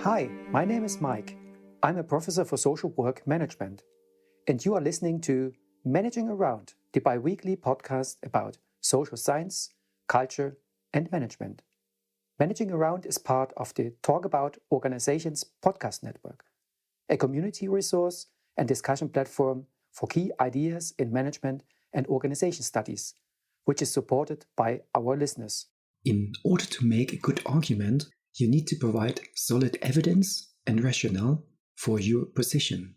Hi, my name is Mike. I'm a professor for social work management, and you are listening to Managing Around, the bi-weekly podcast about social science, culture, and management. Managing Around is part of the Talk About Organizations podcast network, a community resource and discussion platform for key ideas in management and organization studies, which is supported by our listeners. In order to make a good argument, you need to provide solid evidence and rationale for your position.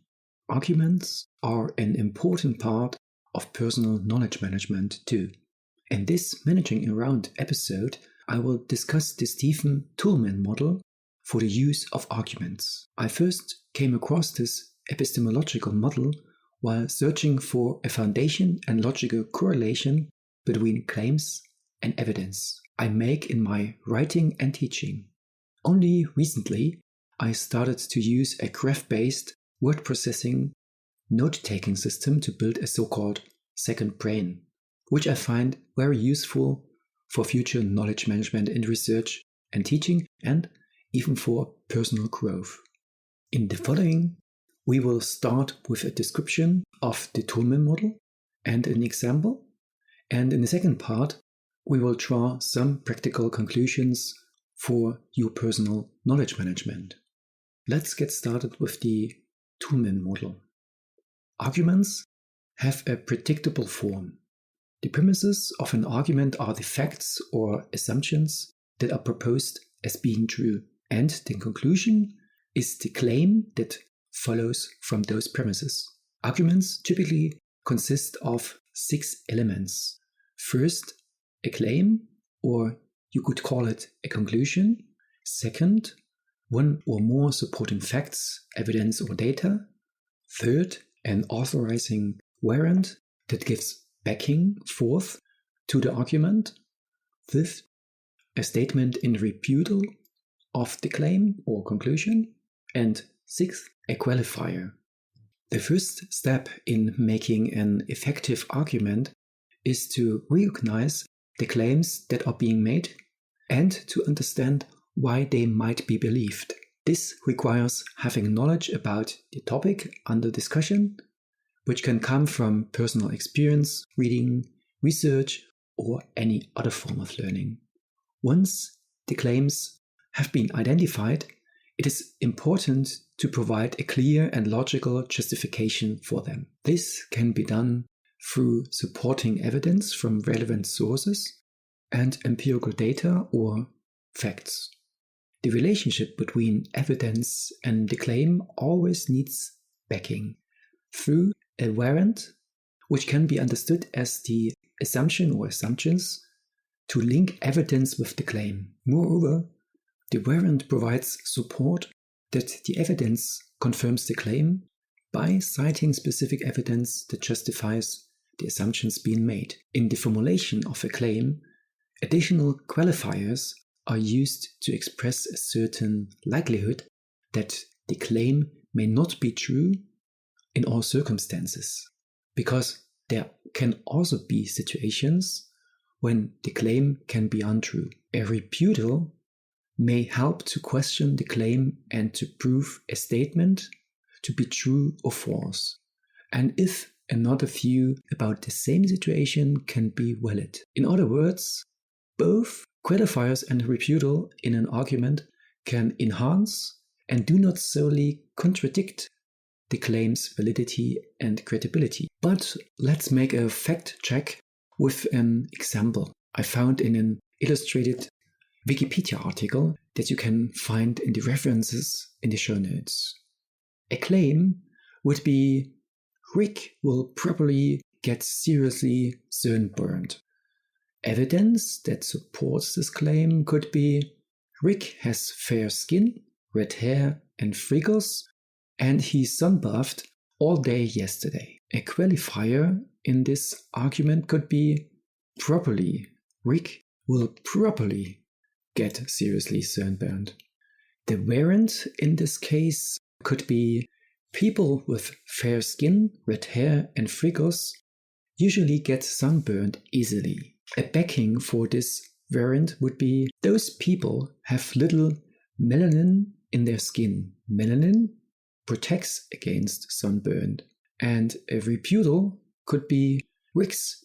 Arguments are an important part of personal knowledge management too. In this Managing Around episode, I will discuss the Toulmin model for the use of arguments. I first came across this epistemological model while searching for a foundation and logical correlation between claims and evidence I make in my writing and teaching. Only recently, I started to use a graph-based word processing note-taking system to build a so-called second brain, which I find very useful for future knowledge management in research and teaching, and even for personal growth. In the following, we will start with a description of the Toulmin model and an example, and in the second part, we will draw some practical conclusions for your personal knowledge management. Let's get started with the Toulmin model. Arguments have a predictable form. The premises of an argument are the facts or assumptions that are proposed as being true, and the conclusion is the claim that follows from those premises. Arguments typically consist of 6 elements. First, a claim, or you could call it a conclusion. Second, one or more supporting facts, evidence or data. Third, an authorizing warrant that gives backing forth to the argument. Fifth, a statement in rebuttal of the claim or conclusion. And sixth, a qualifier. The first step in making an effective argument is to recognize the claims that are being made and to understand why they might be believed. This requires having knowledge about the topic under discussion, which can come from personal experience, reading, research, or any other form of learning. Once the claims have been identified, it is important to provide a clear and logical justification for them. This can be done through supporting evidence from relevant sources and empirical data or facts. The relationship between evidence and the claim always needs backing through a warrant, which can be understood as the assumption or assumptions to link evidence with the claim. Moreover, the warrant provides support that the evidence confirms the claim by citing specific evidence that justifies the assumptions being made. In the formulation of a claim, additional qualifiers are used to express a certain likelihood that the claim may not be true in all circumstances, because there can also be situations when the claim can be untrue. A rebuttal may help to question the claim and to prove a statement to be true or false, and if another view about the same situation can be valid. In other words, both qualifiers and rebuttal in an argument can enhance and do not solely contradict the claim's validity and credibility. But let's make a fact check with an example I found in an illustrated Wikipedia article that you can find in the references in the show notes. A claim would be, Rick will probably get seriously sunburned. Evidence that supports this claim could be, Rick has fair skin, red hair and freckles, and he sunbathed all day yesterday. A qualifier in this argument could be, probably, Rick will probably get seriously sunburned. The warrant in this case could be, people with fair skin, red hair and freckles usually get sunburned easily. A backing for this warrant would be, those people have little melanin in their skin. Melanin protects against sunburn. And a rebuttal could be Rick's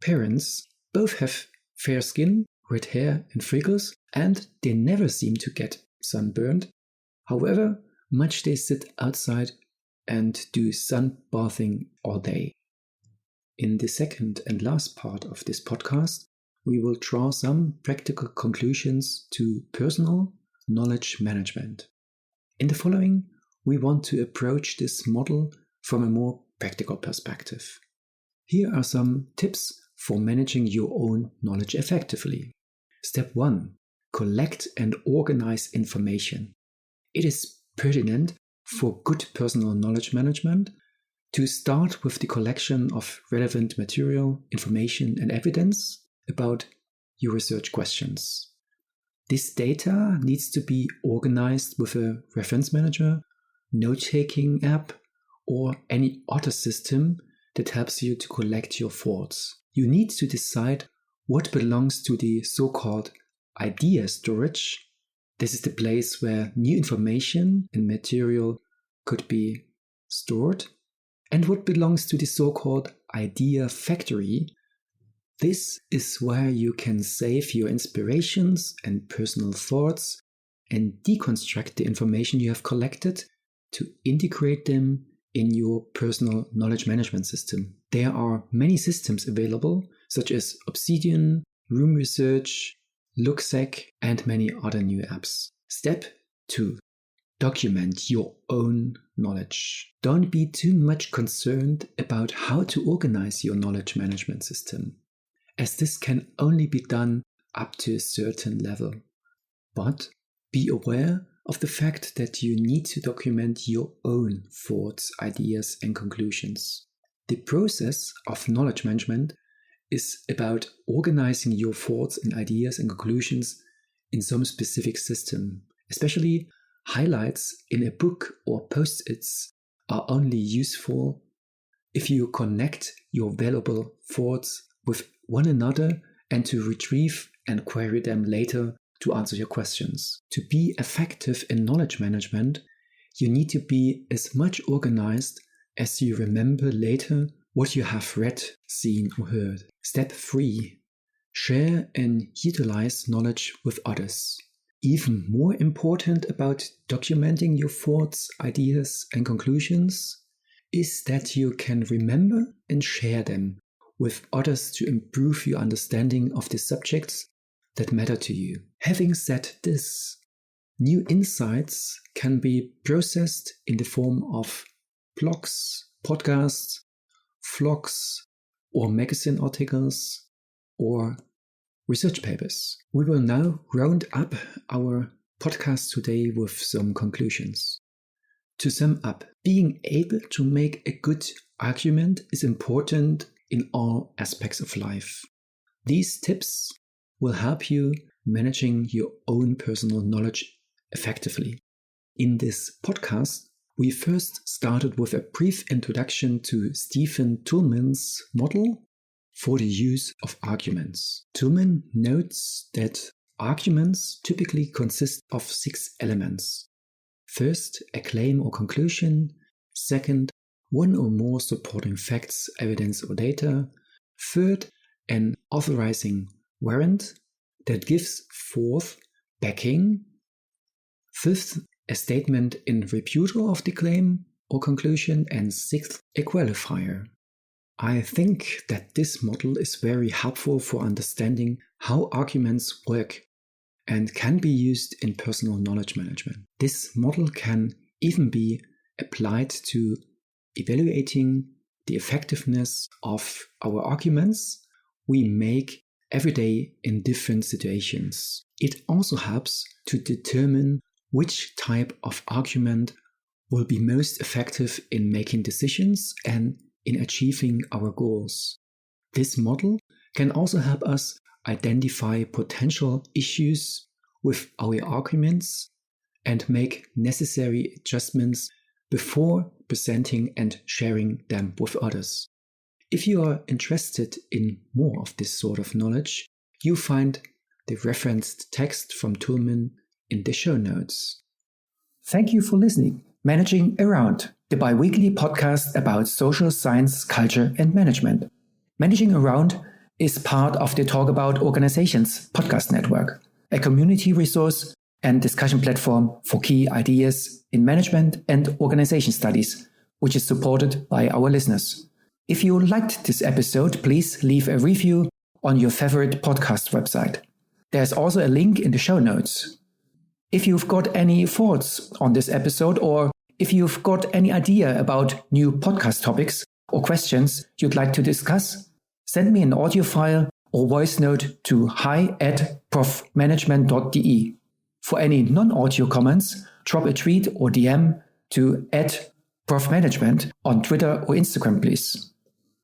parents both have fair skin, red hair and freckles, and they never seem to get sunburned. However much they sit outside and do sunbathing all day. In the second and last part of this podcast, we will draw some practical conclusions to personal knowledge management. In the following, we want to approach this model from a more practical perspective. Here are some tips for managing your own knowledge effectively. Step 1. Collect and organize information. It is pertinent for good personal knowledge management to start with the collection of relevant material, information, and evidence about your research questions. This data needs to be organized with a reference manager, note-taking app, or any other system that helps you to collect your thoughts. You need to decide what belongs to the so-called idea storage. This is the place where new information and material could be stored, and what belongs to the so-called idea factory. This is where you can save your inspirations and personal thoughts and deconstruct the information you have collected to integrate them in your personal knowledge management system. There are many systems available, such as Obsidian, Room Research, Looksack, and many other new apps. Step 2. Document your own knowledge. Don't be too much concerned about how to organize your knowledge management system, as this can only be done up to a certain level. But be aware of the fact that you need to document your own thoughts, ideas, and conclusions. The process of knowledge management is about organizing your thoughts and ideas and conclusions in some specific system. Especially highlights in a book or post-its are only useful if you connect your valuable thoughts with one another and to retrieve and query them later to answer your questions. To be effective in knowledge management, you need to be as much organized as you remember later what you have read, seen, or heard. Step 3. Share and utilize knowledge with others. Even more important about documenting your thoughts, ideas, and conclusions is that you can remember and share them with others to improve your understanding of the subjects that matter to you. Having said this, new insights can be processed in the form of blogs, podcasts, vlogs, or magazine articles, or research papers. We will now round up our podcast today with some conclusions. To sum up, being able to make a good argument is important in all aspects of life. These tips will help you managing your own personal knowledge effectively. In this podcast, we first started with a brief introduction to Stephen Toulmin's model for the use of arguments. Toulmin notes that arguments typically consist of 6 elements. First, a claim or conclusion. Second, one or more supporting facts, evidence, or data. Third, an authorizing warrant that gives forth backing. Fifth, a statement in rebuttal of the claim or conclusion. And sixth, a qualifier. I think that this model is very helpful for understanding how arguments work and can be used in personal knowledge management. This model can even be applied to evaluating the effectiveness of our arguments we make every day in different situations. It also helps to determine which type of argument will be most effective in making decisions and in achieving our goals. This model can also help us identify potential issues with our arguments and make necessary adjustments before presenting and sharing them with others. If you are interested in more of this sort of knowledge, you find the referenced text from Toulmin in the show notes. Thank you for listening. Managing Around, the bi-weekly podcast about social science, culture, and management. Managing Around is part of the Talk About Organizations podcast network, a community resource and discussion platform for key ideas in management and organization studies, which is supported by our listeners. If you liked this episode, please leave a review on your favorite podcast website. There's also a link in the show notes. If you've got any thoughts on this episode, or if you've got any idea about new podcast topics or questions you'd like to discuss, send me an audio file or voice note to hi@profmanagement.de. For any non-audio comments, drop a tweet or DM to @profmanagement on Twitter or Instagram, please.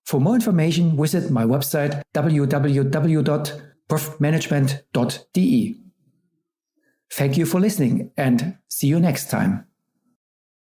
For more information, visit my website www.profmanagement.de. Thank you for listening and see you next time.